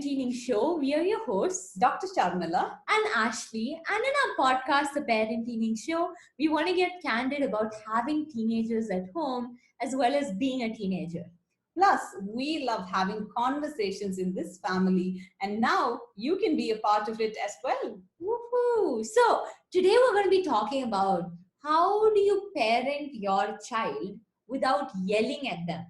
Parentteening show. We are your hosts, Dr. Sharmila and Ashley. And in our podcast, The Parentteening Show, we want to get candid about having teenagers at home as well as being a teenager. Plus, we love having conversations in this family, and now you can be a part of it as well. Woohoo! So, today we're going to be talking about how do you parent your child without yelling at them?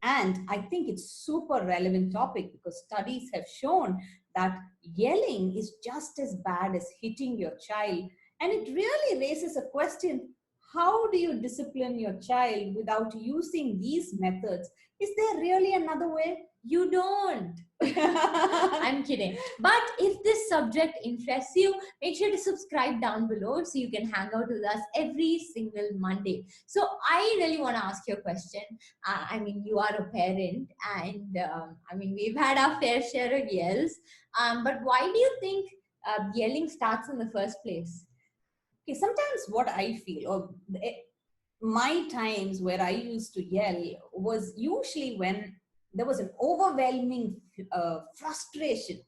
And I think it's super relevant topic because studies have shown that yelling is just as bad as hitting your child. And it really raises a question, how do you discipline your child without using these methods? Is there really another way? You don't. I'm kidding. But if this subject interests you, make sure to subscribe down below so you can hang out with us every single Monday. So I really want to ask you a question. You are a parent, and we've had our fair share of yells. But why do you think yelling starts in the first place? Okay, sometimes what I feel, or my times where I used to yell was usually when there was an overwhelming frustration,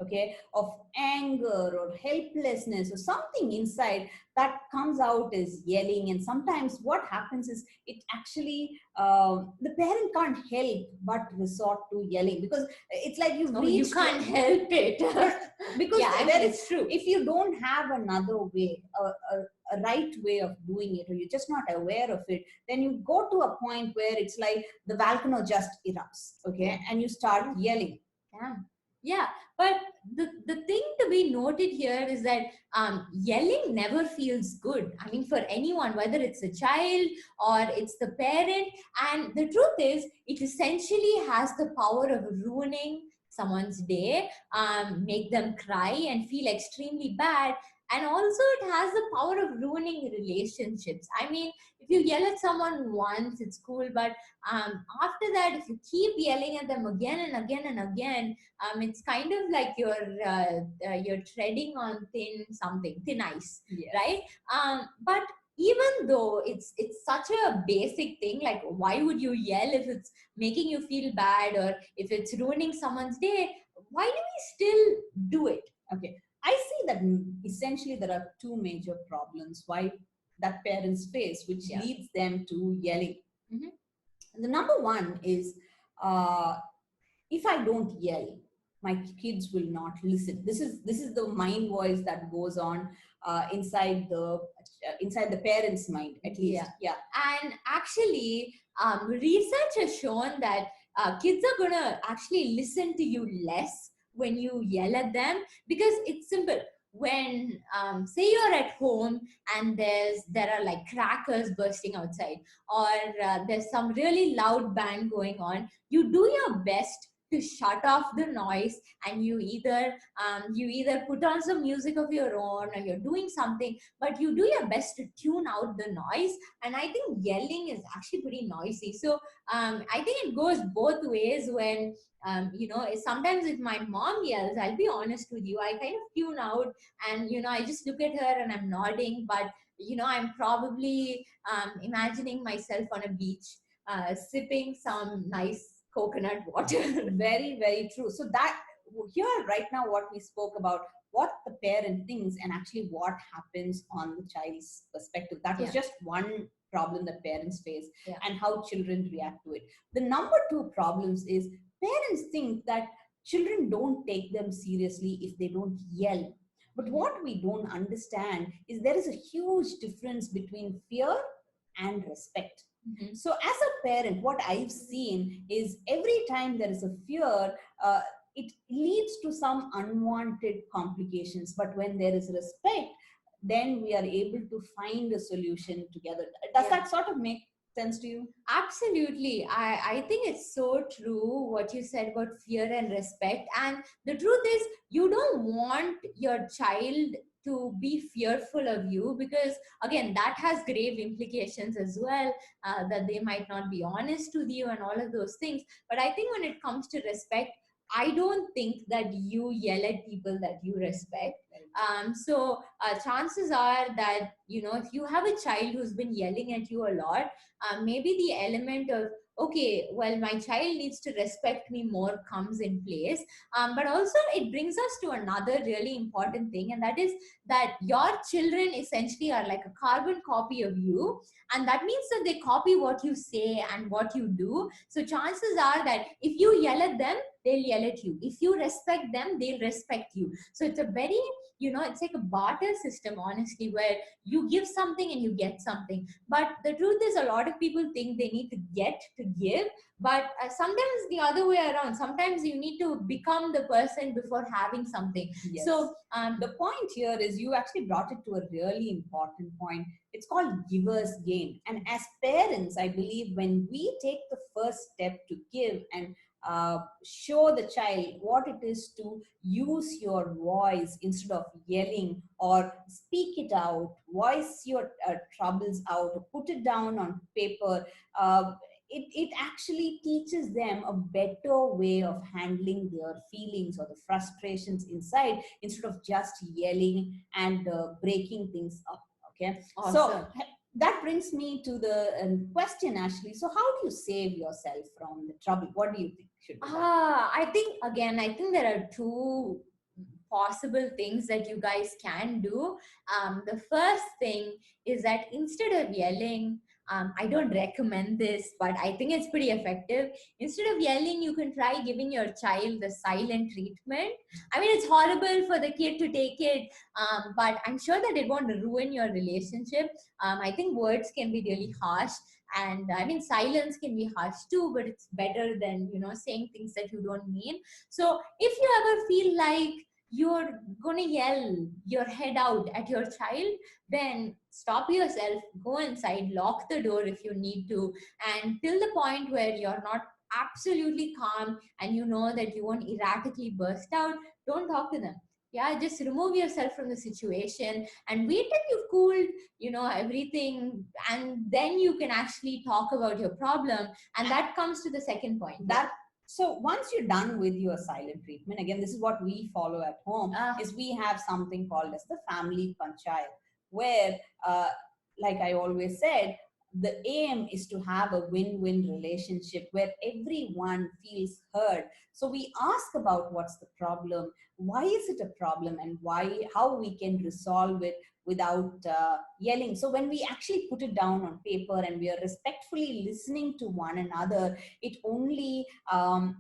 okay, of anger or helplessness or something inside that comes out as yelling. And sometimes what happens is it actually, the parent can't help but resort to yelling because it's like you can't help it. Because it's true. If you don't have another way, a right way of doing it, or you're just not aware of it, then you go to a point where it's like the volcano just erupts, okay, and you start yelling. Yeah, but the thing to be noted here is that yelling never feels good. I mean, for anyone, whether it's a child or it's the parent. And the truth is, it essentially has the power of ruining someone's day, make them cry and feel extremely bad. And also it has the power of ruining relationships. I mean, if you yell at someone once, it's cool. But after that, if you keep yelling at them again and again and again, it's kind of like you're treading on thin ice, yes. Right? But even though it's such a basic thing, like why would you yell if it's making you feel bad or if it's ruining someone's day? Why do we still do it? Okay, I see that essentially there are two major problems why that parents face, which leads them to yelling. Mm-hmm. The number one is, if I don't yell, my kids will not listen. This is the mind voice that goes on inside the parents' mind, at least. Yeah. And actually, research has shown that kids are gonna actually listen to you less when you yell at them, because it's simple. When say you're at home and there are like crackers bursting outside, or there's some really loud band going on, you do your best to shut off the noise, and you either put on some music of your own or you're doing something, but you do your best to tune out the noise. And I think yelling is actually pretty noisy. So I think it goes both ways. When sometimes if my mom yells, I'll be honest with you, I kind of tune out, and I just look at her and I'm nodding, but I'm probably imagining myself on a beach sipping some nice coconut water. Very, very true. So that here right now what we spoke about, what the parent thinks and actually what happens on the child's perspective. That was just one problem that parents face, and how children react to it. The number two problems is parents think that children don't take them seriously if they don't yell. But what we don't understand is there is a huge difference between fear and respect. Mm-hmm. So as a parent, what I've seen is every time there is a fear, it leads to some unwanted complications. But when there is respect, then we are able to find a solution together. Does that sort of make sense to you? Absolutely. I think it's so true what you said about fear and respect. And the truth is, you don't want your child to be fearful of you, because again, that has grave implications as well, that they might not be honest with you and all of those things. But I think when it comes to respect, I don't think that you yell at people that you respect. So chances are that, if you have a child who's been yelling at you a lot, maybe the element of okay, well, my child needs to respect me more comes in place. But also it brings us to another really important thing, and that is that your children essentially are like a carbon copy of you, and that means that they copy what you say and what you do. So chances are that if you yell at them, they'll yell at you. If you respect them, they'll respect you. So it's a very, it's like a barter system, honestly, where you give something and you get something. But the truth is, a lot of people think they need to get to give, but sometimes the other way around. Sometimes you need to become the person before having something. Yes. So the point here is you actually brought it to a really important point. It's called giver's gain. And as parents, I believe when we take the first step to give and show the child what it is to use your voice instead of yelling, or speak it out, voice your troubles out, put it down on paper. It actually teaches them a better way of handling their feelings or the frustrations inside, instead of just yelling and breaking things up. Okay. awesome. So that brings me to the question, Ashley. So how do you save yourself from the trouble? What do you think should be done? I think there are two possible things that you guys can do. The first thing is that instead of yelling, I don't recommend this, but I think it's pretty effective. Instead of yelling, you can try giving your child the silent treatment. I mean, it's horrible for the kid to take it, but I'm sure that it won't ruin your relationship. I think words can be really harsh, and I mean, silence can be harsh too, but it's better than, saying things that you don't mean. So if you ever feel like you're gonna yell your head out at your child, then stop yourself, go inside, lock the door if you need to, and till the point where you're not absolutely calm and you know that you won't erratically burst out, don't talk to them. Yeah, just remove yourself from the situation and wait till you've cooled, everything, and then you can actually talk about your problem. And that comes to the second point. So once you're done with your silent treatment, again, this is what we follow at home, is we have something called as the family panchayat, where, like I always said, the aim is to have a win-win relationship where everyone feels heard. So we ask about what's the problem, why is it a problem, and how we can resolve it without yelling. So when we actually put it down on paper and we are respectfully listening to one another, it only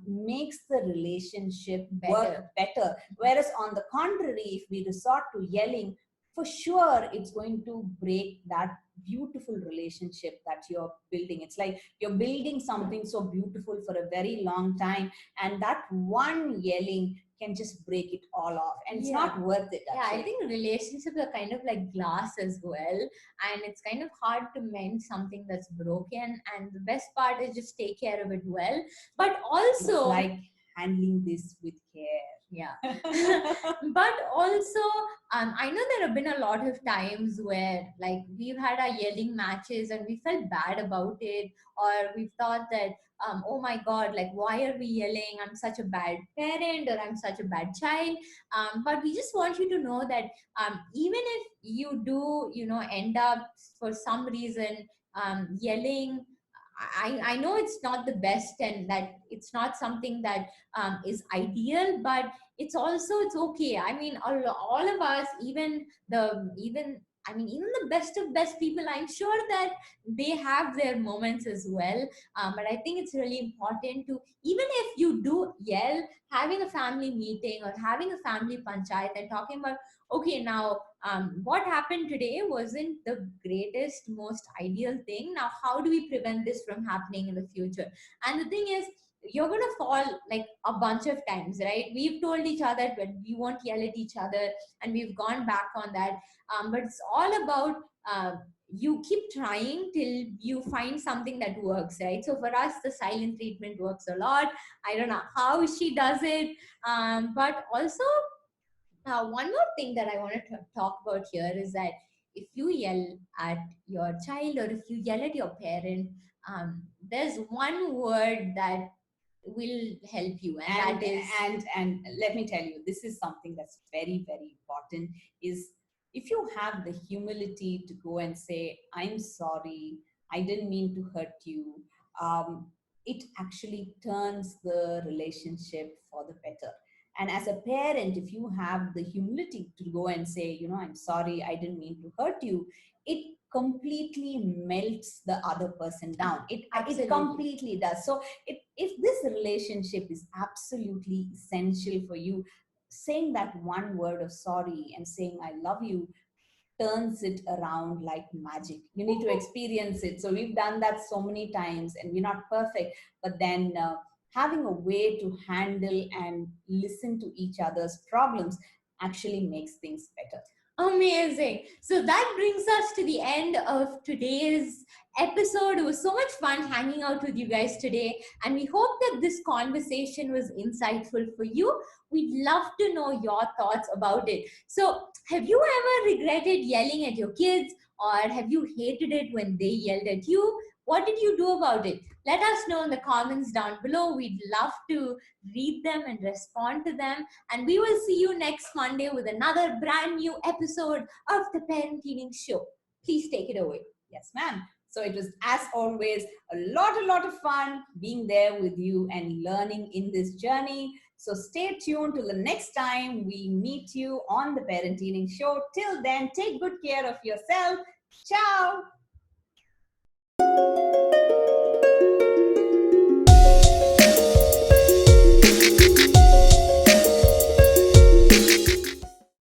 makes the relationship work better. Whereas on the contrary, if we resort to yelling, for sure it's going to break that beautiful relationship that you're building. It's like you're building something so beautiful for a very long time, and that one yelling can just break it all off, and it's not worth it, actually. Yeah, I think relationships are kind of like glass as well, and it's kind of hard to mend something that's broken, and the best part is just take care of it well. But also, like handling this with care. Yeah. But also, I know there have been a lot of times where, like, we've had our yelling matches and we felt bad about it, or we've thought that, oh my God, like, why are we yelling? I'm such a bad parent, or I'm such a bad child. But we just want you to know that even if you do, end up for some reason yelling, I know it's not the best, and that it's not something that is ideal, but it's okay. I mean, all of us, even the best of best people, I'm sure that they have their moments as well. But I think it's really important to, even if you do yell, having a family meeting or having a family panchayat and talking about, okay, now what happened today wasn't the greatest, most ideal thing. Now, how do we prevent this from happening in the future? And the thing is, you're going to fall like a bunch of times, right? We've told each other that we won't yell at each other, and we've gone back on that. But it's all about you keep trying till you find something that works, right? So for us, the silent treatment works a lot. I don't know how she does it, but also one more thing that I want to talk about here is that if you yell at your child or if you yell at your parent, there's one word that will help you, and that is, and let me tell you, this is something that's very, very important, is if you have the humility to go and say, I'm sorry, I didn't mean to hurt you, it actually turns the relationship for the better. And as a parent, if you have the humility to go and say, I'm sorry, I didn't mean to hurt you, it completely melts the other person down. It completely does. So if this relationship is absolutely essential for you, saying that one word of sorry and saying I love you turns it around like magic. You need to experience it. So we've done that so many times, and we're not perfect, but then having a way to handle and listen to each other's problems actually makes things better. Amazing. So that brings us to the end of today's episode. It was so much fun hanging out with you guys today, and we hope that this conversation was insightful for you. We'd love to know your thoughts about it. So, have you ever regretted yelling at your kids, or have you hated it when they yelled at you? What did you do about it? Let us know in the comments down below. We'd love to read them and respond to them. And we will see you next Monday with another brand new episode of the Parentteening Show. Please take it away. Yes, ma'am. So it was, as always, a lot of fun being there with you and learning in this journey. So stay tuned till the next time we meet you on the Parentteening Show. Till then, take good care of yourself. Ciao.